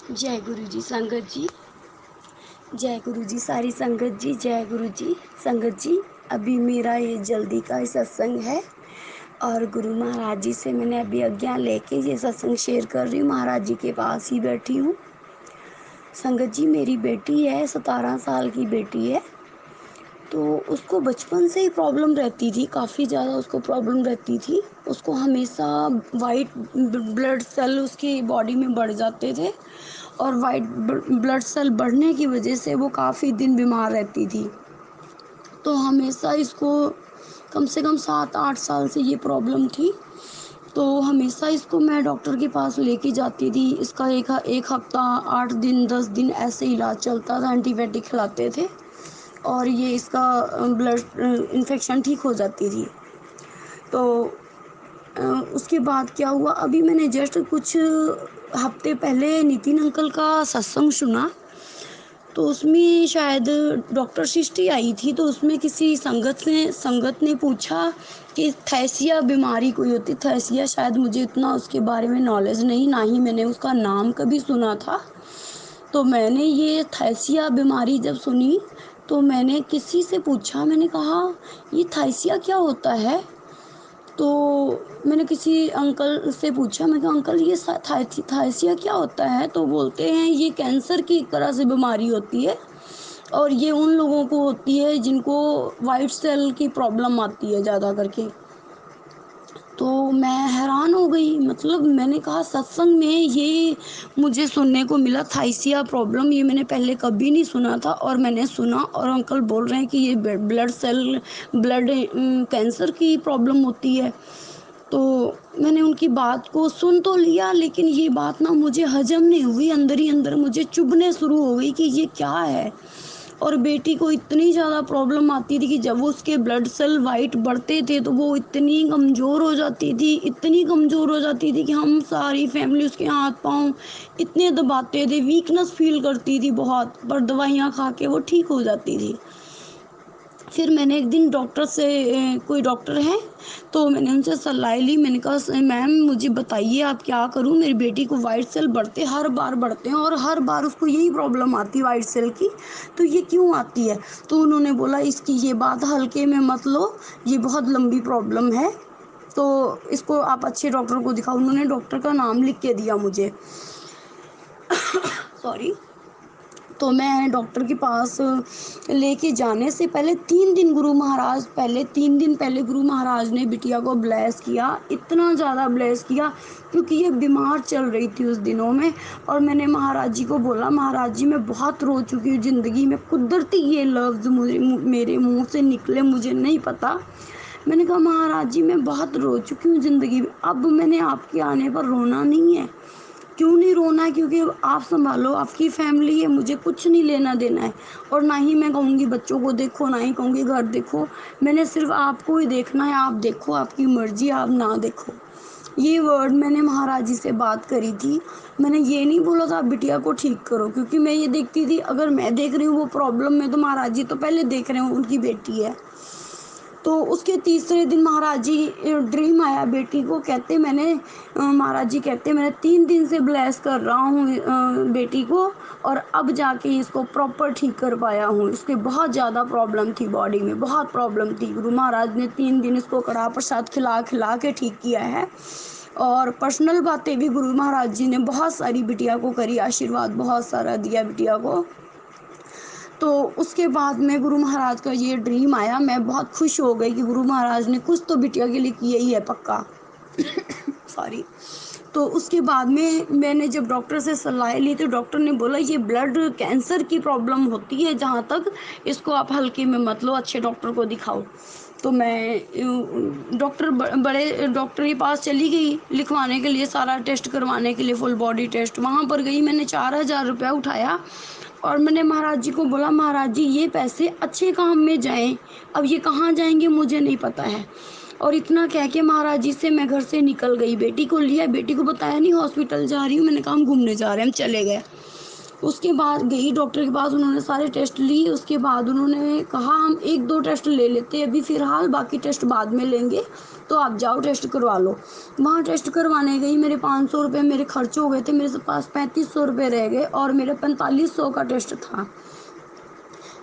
जय गुरु जी संगत जी। जय गुरु जी सारी संगत जी। जय गुरु जी संगत जी। अभी मेरा ये जल्दी का ही सत्संग है और गुरु महाराज जी से मैंने अभी आज्ञा लेके ये सत्संग शेयर कर रही हूँ। महाराज जी के पास ही बैठी हूँ। संगत जी मेरी बेटी है, 17 साल की बेटी है। तो उसको बचपन से ही प्रॉब्लम रहती थी, काफ़ी ज़्यादा उसको प्रॉब्लम रहती थी। उसको हमेशा वाइट ब्लड सेल उसकी बॉडी में बढ़ जाते थे और वाइट ब्लड सेल बढ़ने की वजह से वो काफ़ी दिन बीमार रहती थी। तो हमेशा इसको कम से कम 7-8 साल से ये प्रॉब्लम थी। तो हमेशा इसको मैं डॉक्टर के पास लेके जाती थी। इसका एक हफ्ता 8 दिन 10 दिन ऐसे इलाज चलता था, एंटीबायोटिक खिलाते थे और ये इसका ब्लड इन्फेक्शन ठीक हो जाती थी। तो उसके बाद क्या हुआ, अभी मैंने जस्ट कुछ हफ्ते पहले नितिन अंकल का सत्संग सुना। तो उसमें शायद डॉक्टर सृष्टि आई थी। तो उसमें किसी संगत ने पूछा कि थैसिया बीमारी कोई होती। थैसिया शायद, मुझे इतना उसके बारे में नॉलेज नहीं, ना ही मैंने उसका नाम कभी सुना था। तो मैंने ये थैसिया बीमारी जब सुनी तो मैंने किसी से पूछा, मैंने कहा ये थैसिया क्या होता है। तो मैंने किसी अंकल से पूछा, मैं कहा अंकल ये थैसिया क्या होता है। तो बोलते हैं ये कैंसर की एक तरह से बीमारी होती है और ये उन लोगों को होती है जिनको वाइट सेल की प्रॉब्लम आती है ज़्यादा करके। तो मैं हैरान हो गई, मतलब मैंने कहा सत्संग में ये मुझे सुनने को मिला थाइसिया प्रॉब्लम, ये मैंने पहले कभी नहीं सुना था। और मैंने सुना और अंकल बोल रहे हैं कि ये ब्लड कैंसर की प्रॉब्लम होती है। तो मैंने उनकी बात को सुन तो लिया, लेकिन ये बात ना मुझे हजम नहीं हुई, अंदर ही अंदर मुझे चुभने शुरू हो गई कि ये क्या है। और बेटी को इतनी ज़्यादा प्रॉब्लम आती थी कि जब वो उसके ब्लड सेल वाइट बढ़ते थे तो वो इतनी कमज़ोर हो जाती थी, इतनी कमज़ोर हो जाती थी कि हम सारी फैमिली उसके हाथ पाँव इतने दबाते थे, वीकनेस फील करती थी बहुत, पर दवाइयाँ खा के वो ठीक हो जाती थी। फिर मैंने एक दिन डॉक्टर से, कोई डॉक्टर हैं, तो मैंने उनसे सलाह ली। मैंने कहा मैम मुझे बताइए आप क्या करूं, मेरी बेटी को वाइट सेल हर बार बढ़ते हैं और हर बार उसको यही प्रॉब्लम आती है वाइट सेल की, तो ये क्यों आती है। तो उन्होंने बोला इसकी ये बात हल्के में मत लो, ये बहुत लंबी प्रॉब्लम है, तो इसको आप अच्छे डॉक्टर को दिखाओ। उन्होंने डॉक्टर का नाम लिख के दिया मुझे। सॉरी। तो मैं डॉक्टर के पास लेके जाने से पहले 3 दिन गुरु महाराज ने बिटिया को ब्लेस किया, इतना ज़्यादा ब्लेस किया क्योंकि ये बीमार चल रही थी उस दिनों में। और मैंने महाराज जी को बोला, महाराज जी मैं बहुत रो चुकी हूँ ज़िंदगी में, कुदरती ये लफ्ज़ मेरे मुंह से निकले, मुझे नहीं पता। मैंने कहा महाराज जी मैं बहुत रो चुकी हूँ ज़िंदगी में, अब मैंने आपके आने पर रोना नहीं है। क्यों नहीं रोना है, क्योंकि आप संभालो, आपकी फैमिली है, मुझे कुछ नहीं लेना देना है। और ना ही मैं कहूँगी बच्चों को देखो, ना ही कहूँगी घर देखो, मैंने सिर्फ आपको ही देखना है। आप देखो, आपकी मर्जी, आप ना देखो। ये वर्ड मैंने महाराज जी से बात करी थी। मैंने ये नहीं बोला था आप बिटिया को ठीक करो, क्योंकि मैं ये देखती थी अगर मैं देख रही हूँ वो प्रॉब्लम में, तो महाराज जी तो पहले देख रहे हैं, उनकी बेटी है। तो उसके तीसरे दिन महाराज जी ड्रीम आया बेटी को, कहते महाराज जी कहते मैंने 3 दिन से ब्लेस कर रहा हूँ बेटी को और अब जाके इसको प्रॉपर ठीक कर पाया हूँ। इसके बहुत ज़्यादा प्रॉब्लम थी, बॉडी में बहुत प्रॉब्लम थी। गुरु महाराज ने 3 दिन इसको कड़ा प्रसाद खिला खिला के ठीक किया है। और पर्सनल बातें भी गुरु महाराज जी ने बहुत सारी बिटिया को करी, आशीर्वाद बहुत सारा दिया बिटिया को। तो उसके बाद में गुरु महाराज का ये ड्रीम आया, मैं बहुत खुश हो गई कि गुरु महाराज ने कुछ तो बिटिया के लिए किया ही है पक्का। सॉरी। तो उसके बाद में मैंने जब डॉक्टर से सलाह ली तो डॉक्टर ने बोला ये ब्लड कैंसर की प्रॉब्लम होती है, जहाँ तक इसको आप हल्के में मत लो, अच्छे डॉक्टर को दिखाओ। तो मैं बड़े डॉक्टर के पास चली गई लिखवाने के लिए, सारा टेस्ट करवाने के लिए, फुल बॉडी टेस्ट। वहाँ पर गई, मैंने 4,000 रुपया उठाया और मैंने महाराज जी को बोला महाराज जी ये पैसे अच्छे काम में जाएं, अब ये कहाँ जाएंगे मुझे नहीं पता है। और इतना कह के महाराज जी से मैं घर से निकल गई। बेटी को लिया, बेटी को बताया नहीं हॉस्पिटल जा रही हूँ, मैंने कहा हम घूमने जा रहे हैं, हम चले गए। उसके बाद गई डॉक्टर के पास, उन्होंने सारे टेस्ट लिए। उसके बाद उन्होंने कहा हम 1-2 टेस्ट ले लेते हैं अभी फ़िलहाल, बाकी टेस्ट बाद में लेंगे। तो आप जाओ टेस्ट करवा लो। वहाँ टेस्ट करवाने गई, मेरे 500 रुपये मेरे खर्च हो गए थे, मेरे पास 3500 रुपये रह गए और मेरा 4500 का टेस्ट था।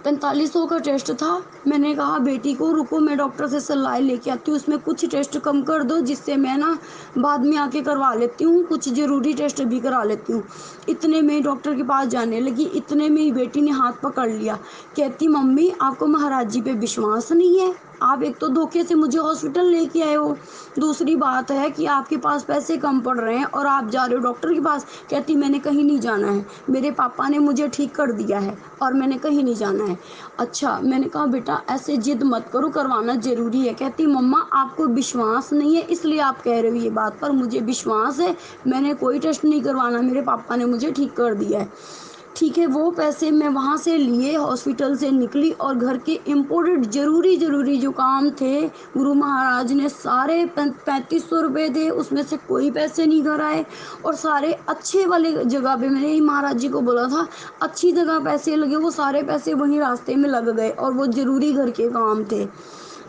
4500 का टेस्ट था। मैंने कहा बेटी को रुको, मैं डॉक्टर से सलाह लेके आती हूँ, उसमें कुछ टेस्ट कम कर दो जिससे मैं ना बाद में आके करवा लेती हूँ, कुछ ज़रूरी टेस्ट भी करा लेती हूँ। इतने में डॉक्टर के पास जाने लगी, इतने में ही बेटी ने हाथ पकड़ लिया। कहती मम्मी आपको महाराज जी पे विश्वास नहीं है, आप एक तो धोखे से मुझे हॉस्पिटल लेके आए हो, दूसरी बात है कि आपके पास पैसे कम पड़ रहे हैं और आप जा रहे हो डॉक्टर के पास। कहती मैंने कहीं नहीं जाना है, मेरे पापा ने मुझे ठीक कर दिया है और मैंने कहीं नहीं जाना है। अच्छा, मैंने कहा बेटा ऐसे जिद मत करो, करवाना ज़रूरी है। कहती मम्मा आपको विश्वास नहीं है इसलिए आप कह रहे हो ये बात, पर मुझे विश्वास है, मैंने कोई टेस्ट नहीं करवाना, मेरे पापा ने मुझे ठीक कर दिया है। ठीक है, वो पैसे मैं वहाँ से लिए, हॉस्पिटल से निकली और घर के इम्पोर्टेंट ज़रूरी जो काम थे, गुरु महाराज ने सारे 3500 रुपये थे, उसमें से कोई पैसे नहीं घर आए और सारे अच्छे वाले जगह पे, मैंने ही महाराज जी को बोला था अच्छी जगह पैसे लगे, वो सारे पैसे वहीं रास्ते में लग गए और वो ज़रूरी घर के काम थे।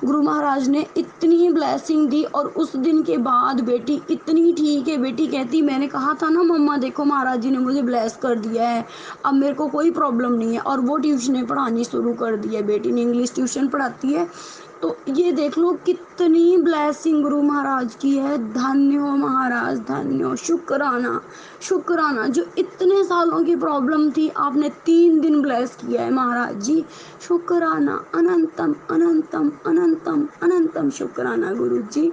गुरु महाराज ने इतनी ब्लेसिंग दी और उस दिन के बाद बेटी इतनी ठीक है। बेटी कहती मैंने कहा था ना मम्मा देखो महाराज जी ने मुझे ब्लेस कर दिया है, अब मेरे को कोई प्रॉब्लम नहीं है। और वो ट्यूशन पढ़ानी शुरू कर दी है, बेटी ने इंग्लिश ट्यूशन पढ़ाती है। तो ये देख लो कितनी ब्लेसिंग गुरु महाराज की है। धन्य हो महाराज, धन्य हो, शुक्राना शुक्राना। जो इतने सालों की प्रॉब्लम थी आपने 3 दिन ब्लेस किया है महाराज जी, शुक्राना, अनंतम अनंतम अनंतम अनंतम शुक्राना गुरु जी।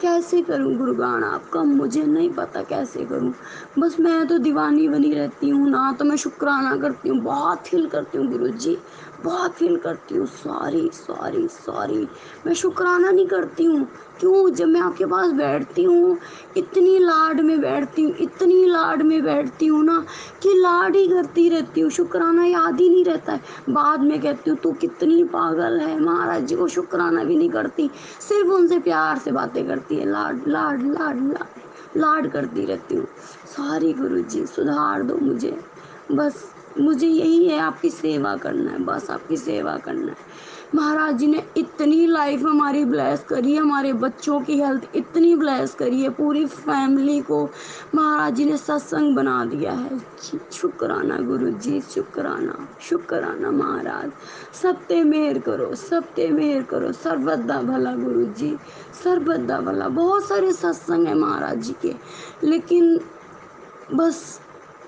कैसे करूं गुणगान आपका, मुझे नहीं पता कैसे करूं, बस मैं तो दीवानी बनी रहती हूँ ना, तो मैं शुक्राना करती हूँ, बहुत फील करती हूँ गुरु जी, बहुत फील करती हूँ। सॉरी सॉरी सॉरी, मैं शुक्राना नहीं करती हूँ। क्यों? जब मैं आपके पास बैठती हूँ इतनी लाड में बैठती हूँ, इतनी लाड में बैठती हूँ ना कि लाड ही करती रहती हूँ, शुक्राना याद ही नहीं रहता है। बाद में कहती हूँ तू कितनी पागल है, महाराज जी को शुक्राना भी नहीं करती, सिर्फ उनसे प्यार से बातें करती है, लाड लाड लाड लाड लाड करती रहती हूँ। सॉरी गुरु जी, सुधार दो मुझे, बस मुझे यही है, आपकी सेवा करना है, बस आपकी सेवा करना है। महाराज जी ने इतनी लाइफ हमारी ब्लेस करी है, हमारे बच्चों की हेल्थ इतनी ब्लेस करी है, पूरी फैमिली को महाराज जी ने सत्संग बना दिया है। शुक्राना गुरु जी, शुक्राना शुक्राना महाराज। सब ते मेहर करो, सब ते मेहर करो, सर्वदा भला गुरु जी, सर्वदा भला। बहुत सारे सत्संग है महाराज जी के, लेकिन बस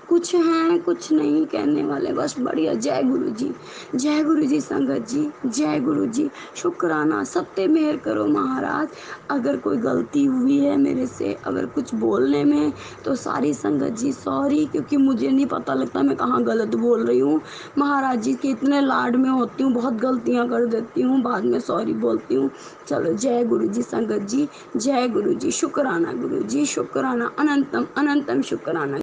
कुछ हैं कुछ नहीं कहने वाले, बस बढ़िया। जय गुरु जी, जय गुरु जी संगत जी, जय गुरु जी। शुक्राना, सब पे मेहर करो महाराज। अगर कोई गलती हुई है मेरे से, अगर कुछ बोलने में, तो सारी संगत जी सॉरी, क्योंकि मुझे नहीं पता लगता मैं कहाँ गलत बोल रही हूँ। महाराज जी के इतने लाड में होती हूँ, बहुत गलतियाँ कर देती हूँ, बाद में सॉरी बोलती हूँ। चलो जय गुरु जी संगत जी, जय गुरु जी। शुक्राना गुरु जी, शुक्राना, अनंतम अनंतम शुक्राना।